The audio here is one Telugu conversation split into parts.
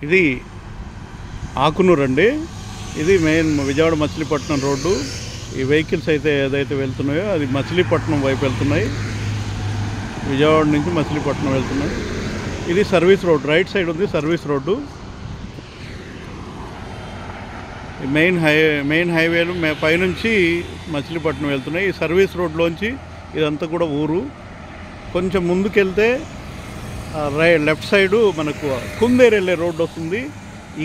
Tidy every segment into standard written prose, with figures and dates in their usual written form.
ఇది ఆకునూరు అండి. ఇది మెయిన్ విజయవాడ మచిలీపట్నం రోడ్డు. ఈ వెహికల్స్ అయితే ఏదైతే వెళ్తున్నాయో అది మచిలీపట్నం వైపు వెళ్తున్నాయి. విజయవాడ నుంచి మచిలీపట్నం వెళ్తున్నాయి. ఇది సర్వీస్ రోడ్, రైట్ సైడ్ ఉంది సర్వీస్ రోడ్డు. మెయిన్ హైవేలు పైనుంచి మచిలీపట్నం వెళ్తున్నాయి. ఈ సర్వీస్ రోడ్లోంచి ఇదంతా కూడా ఊరు. కొంచెం ముందుకెళ్తే లెఫ్ట్ సైడు మనకు కుందేరు వెళ్ళే రోడ్డు వస్తుంది.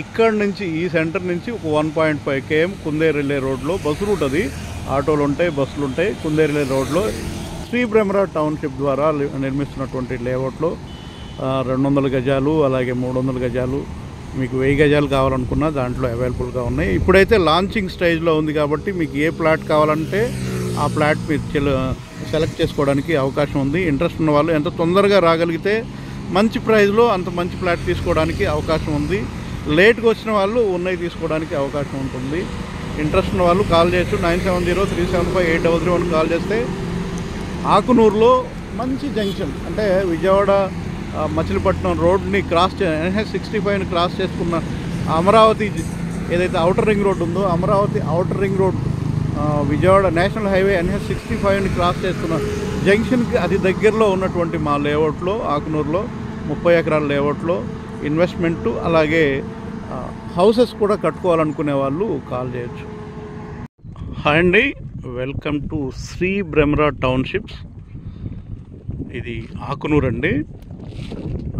ఇక్కడ నుంచి ఈ సెంటర్ నుంచి ఒక 1.5 km కుందేరు వెళ్ళే రోడ్లో బస్సు రూట్. అది ఆటోలు ఉంటాయి, బస్సులు ఉంటాయి. కుందేరు వెళ్ళే రోడ్లో శ్రీ బ్రహ్మరా టౌన్షిప్ ద్వారా నిర్మిస్తున్నటువంటి లేఅవుట్లో 200 గజాలు అలాగే 300 గజాలు, మీకు 1000 గజాలు కావాలనుకున్నా దాంట్లో అవైలబుల్గా ఉన్నాయి. ఇప్పుడైతే లాంచింగ్ స్టేజ్లో ఉంది కాబట్టి మీకు ఏ ప్లాట్ కావాలంటే ఆ ప్లాట్ మీరు సెలెక్ట్ చేసుకోవడానికి అవకాశం ఉంది. ఇంట్రెస్ట్ ఉన్న వాళ్ళు ఎంత తొందరగా రాగలిగితే మంచి ప్రైస్లో అంత మంచి ప్లాట్ తీసుకోవడానికి అవకాశం ఉంది. లేట్గా వచ్చిన వాళ్ళు ఉన్నవి తీసుకోవడానికి అవకాశం ఉంటుంది. ఇంట్రెస్ట్ ఉన్న వాళ్ళు కాల్ చేయొచ్చు. 9703758331 కాల్ చేస్తే ఆకునూరులో మంచి జంక్షన్, అంటే విజయవాడ మచిలీపట్నం రోడ్ని క్రాస్ NH65ని క్రాస్ చేసుకున్న అమరావతి ఏదైతే ఔటర్ రింగ్ రోడ్ ఉందో, Amaravati outer ring road Vijayawada national highway NH65ని క్రాస్ చేసుకున్న జంక్షన్కి అది దగ్గరలో ఉన్నటువంటి మా లేఅవుట్లో ఆకునూరులో 30 ఎకరాల లేఅవుట్లో ఇన్వెస్ట్మెంటు అలాగే హౌసెస్ కూడా కట్టుకోవాలనుకునే వాళ్ళు కాల్ చేయొచ్చు. హాయ్ అండి, welcome to Shri Brahmara townships. ఇది ఆకునూరు అండి.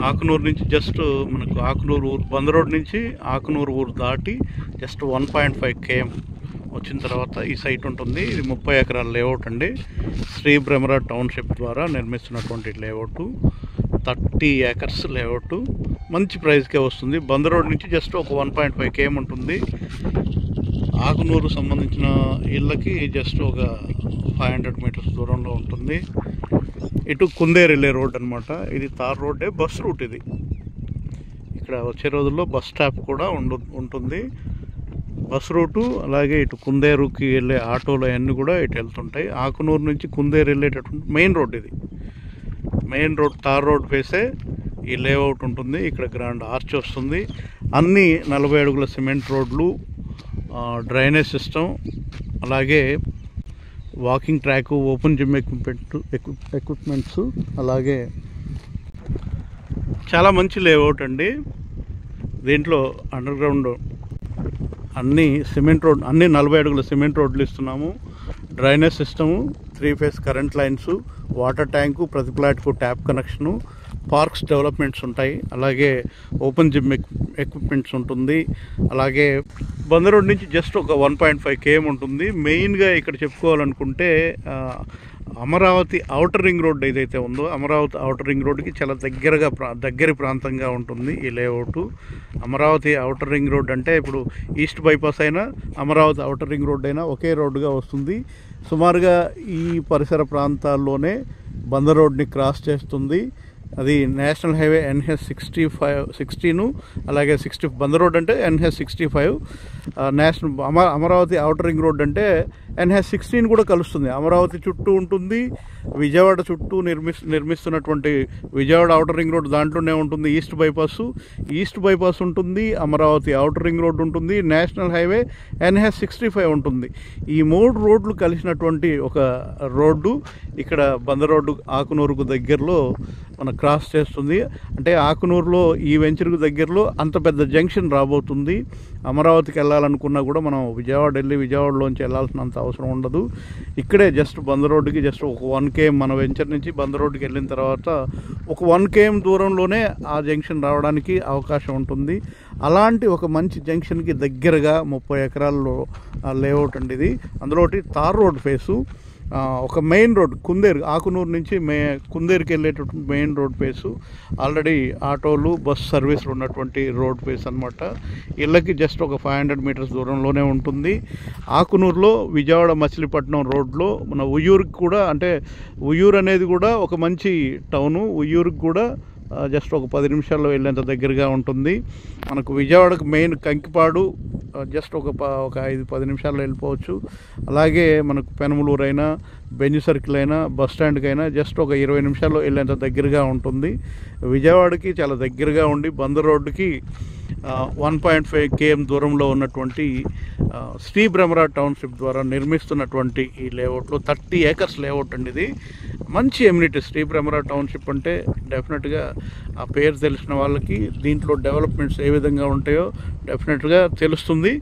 ఆకునూరు నుంచి జస్ట్ మనకు ఆకునూరు ఊరు బంద్ రోడ్ నుంచి ఆకునూరు ఊరు దాటి జస్ట్ 1.5 km వచ్చిన తర్వాత ఈ సైట్ ఉంటుంది. ఇది 30 ఎకరాల లేఅవుట్ అండి. శ్రీ బ్రహ్మరా టౌన్షిప్ ద్వారా నిర్మిస్తున్నటువంటి లేఅవుట్ 30 acres లేఅవుట్. మంచి ప్రైస్కే వస్తుంది. బంద్ రోడ్ నుంచి జస్ట్ ఒక 1.5 km ఉంటుంది. ఆకునూరు సంబంధించిన ఇళ్ళకి జస్ట్ ఒక 500 meters దూరంలో ఉంటుంది. ఇటు కుందేరు వెళ్ళే రోడ్ అనమాట. ఇది తార్ రోడ్డే, బస్ రూట్. ఇది ఇక్కడ వచ్చే రోజుల్లో బస్ స్టాప్ కూడా ఉంటుంది. బస్ రూటు అలాగే ఇటు కుందేరుకి వెళ్ళే ఆటోలు అవన్నీ కూడా ఇటు వెళ్తుంటాయి. ఆకునూరు నుంచి కుందేరు వెళ్ళేటటువంటి మెయిన్ రోడ్ ఇది. మెయిన్ రోడ్ తార్ రోడ్ ఫేసే ఈ లేఅవుట్ ఉంటుంది. ఇక్కడ గ్రాండ్ ఆర్చ్ వస్తుంది. అన్నీ 40 అడుగుల సిమెంట్ రోడ్లు, డ్రైనేజ్ సిస్టమ్, అలాగే walking track, open gym equipments, అలాగే చాలా మంచి లేఅవుట్ అండి. దీంట్లో అండర్ గ్రౌండ్ అన్ని సిమెంట్ రోడ్, అన్ని 40 అడుగుల సిమెంట్ రోడ్లు ఇస్తున్నాము. Drainage system, 3 phase current lines, water tank, ప్రతి ప్లాట్కు ట్యాప్ కనెక్షను, పార్క్స్ డెవలప్మెంట్స్ ఉంటాయి. అలాగే ఓపెన్ జిమ్ ఎక్విప్మెంట్స్ ఉంటుంది. అలాగే బంద్ రోడ్ నుంచి జస్ట్ ఒక 1.5 km ఉంటుంది. మెయిన్గా ఇక్కడ చెప్పుకోవాలనుకుంటే అమరావతి ఔటర్ రింగ్ రోడ్ ఏదైతే ఉందో, అమరావతి ఔటర్ రింగ్ రోడ్కి చాలా దగ్గర ప్రాంతంగా ఉంటుంది ఈ layout. Amaravati outer ring road అంటే ఇప్పుడు ఈస్ట్ బైపాస్ అయినా అమరావతి ఔటర్ రింగ్ రోడ్ అయినా ఒకే రోడ్డుగా వస్తుంది. సుమారుగా ఈ పరిసర ప్రాంతాల్లోనే బంద్ రోడ్ని క్రాస్ చేస్తుంది. అది నేషనల్ హైవే NH60 అలాగే 60 బంద్ రోడ్ అంటే NH65, national Amaravati outer ring road అంటే NH16 కూడా కలుస్తుంది. అమరావతి చుట్టూ ఉంటుంది. విజయవాడ చుట్టూ నిర్మిస్తున్నటువంటి విజయవాడ ఔటర్ రింగ్ రోడ్ దాంట్లోనే ఉంటుంది. ఈస్ట్ బైపాస్ ఉంటుంది, అమరావతి ఔటర్ రింగ్ రోడ్ ఉంటుంది, నేషనల్ హైవే NH65 ఉంటుంది. ఈ 3 రోడ్లు కలిసినటువంటి ఒక రోడ్డు ఇక్కడ బంద్ రోడ్డు ఆకునూరుకు దగ్గరలో మన క్రాస్ చేస్తుంది. అంటే ఆకునూరులో ఈ వెంచర్కు దగ్గరలో అంత పెద్ద జంక్షన్ రాబోతుంది. అమరావతికి వెళ్ళాలనుకున్నా కూడా మనం విజయవాడ వెళ్ళి విజయవాడలోంచి వెళ్ళాల్సినంత అవసరం ఉండదు. ఇక్కడే జస్ట్ బంద్ రోడ్డుకి జస్ట్ ఒక 1 km మన వెంచర్ నుంచి బంద్ రోడ్డుకి వెళ్ళిన తర్వాత ఒక 1 km దూరంలోనే ఆ జంక్షన్ రావడానికి అవకాశం ఉంటుంది. అలాంటి ఒక మంచి జంక్షన్కి దగ్గరగా 30 ఎకరాల్లో లేఅవుట్ అండి ఇది. అందులోటి తార్ రోడ్ ఫేసు, ఒక మెయిన్ రోడ్ కుందేరు, ఆకునూరు నుంచి కుందేరుకి వెళ్ళేటటువంటి మెయిన్ రోడ్ ఫేసు, ఆల్రెడీ ఆటోలు బస్ సర్వీసులు ఉన్నటువంటి రోడ్ ఫేస్ అనమాట. ఇళ్ళకి జస్ట్ ఒక 500 meters దూరంలోనే ఉంటుంది. ఆకునూరులో విజయవాడ మచిలీపట్నం రోడ్లో మన ఉయ్యూరుకి కూడా, అంటే ఉయ్యూరు అనేది కూడా ఒక మంచి టౌను. ఉయ్యూరుకి కూడా జస్ట్ ఒక 10 నిమిషాల్లో వెళ్ళేంత దగ్గరగా ఉంటుంది. మనకు విజయవాడకు మెయిన్ కంకిపాడు జస్ట్ ఒక 5-10 నిమిషాల్లో వెళ్ళిపోవచ్చు. అలాగే మనకు పెనమలూరు అయినా, బెంజ్ సర్కిల్ అయినా, బస్ స్టాండ్కి అయినా జస్ట్ ఒక 20 నిమిషాల్లో వెళ్ళేంత దగ్గరగా ఉంటుంది. విజయవాడకి చాలా దగ్గరగా ఉండి బంద్ రోడ్డుకి 1.5 km దూరంలో ఉన్నటువంటి శ్రీ బ్రహ్మరా టౌన్షిప్ ద్వారా నిర్మిస్తున్నటువంటి ఈ లేఅవుట్లో 30 acres లేఅవుట్ అండి. ఇది మంచి ఎమ్యూనిటీ. శ్రీ బ్రహ్మరా టౌన్షిప్ అంటే డెఫినెట్గా ఆ పేరు తెలిసిన వాళ్ళకి దీంట్లో డెవలప్మెంట్స్ ఏ విధంగా ఉంటాయో డెఫినెట్గా తెలుస్తుంది.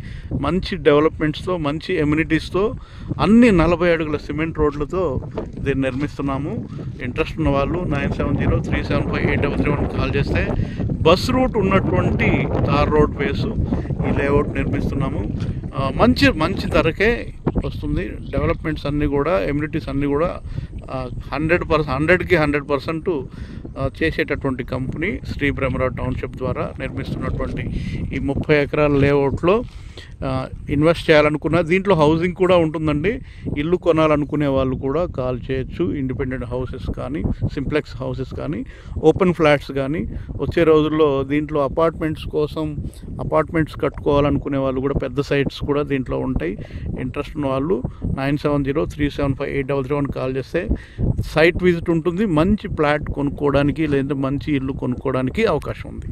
మంచి డెవలప్మెంట్స్తో, మంచి ఎమ్యూనిటీస్తో, అన్ని 40 అడుగుల సిమెంట్ రోడ్లతో దీన్ని నిర్మిస్తున్నాము. ఇంట్రెస్ట్ ఉన్న వాళ్ళు 9703758331 కాల్ చేస్తే బస్ రూట్ ఉన్నటువంటి తార్ రోడ్ వేసు ఈ లేఅవుట్ నిర్మిస్తున్నాము. మంచి ధరకే వస్తుంది. డెవలప్మెంట్స్ అన్నీ కూడా, ఎమ్యూనిటీస్ అన్నీ కూడా 100% చేసేటటువంటి కంపెనీ శ్రీ బ్రహ్మరా టౌన్షిప్ ద్వారా నిర్మిస్తున్నటువంటి ఈ 30 ఎకరాల లేఅవుట్లో ఇన్వెస్ట్ చేయాలనుకున్న, దీంట్లో హౌసింగ్ కూడా ఉంటుందండి. ఇల్లు కొనాలనుకునే వాళ్ళు కూడా కాల్ చేయొచ్చు. ఇండిపెండెంట్ హౌసెస్ కానీ, సింప్లెక్స్ హౌసెస్ కానీ, ఓపెన్ ఫ్లాట్స్ కానీ, వచ్చే రోజుల్లో దీంట్లో అపార్ట్మెంట్స్ కట్టుకోవాలనుకునే వాళ్ళు కూడా పెద్ద సైట్స్ కూడా దీంట్లో ఉంటాయి. ఇంట్రెస్ట్ ఉన్న వాళ్ళు 9703758331 కాల్ చేస్తే సైట్ విజిట్ ఉంటుంది. మంచి ఫ్లాట్ కొనుక్కోవడానికి, లేదంటే మంచి ఇల్లు కొనుక్కోవడానికి అవకాశం ఉంది.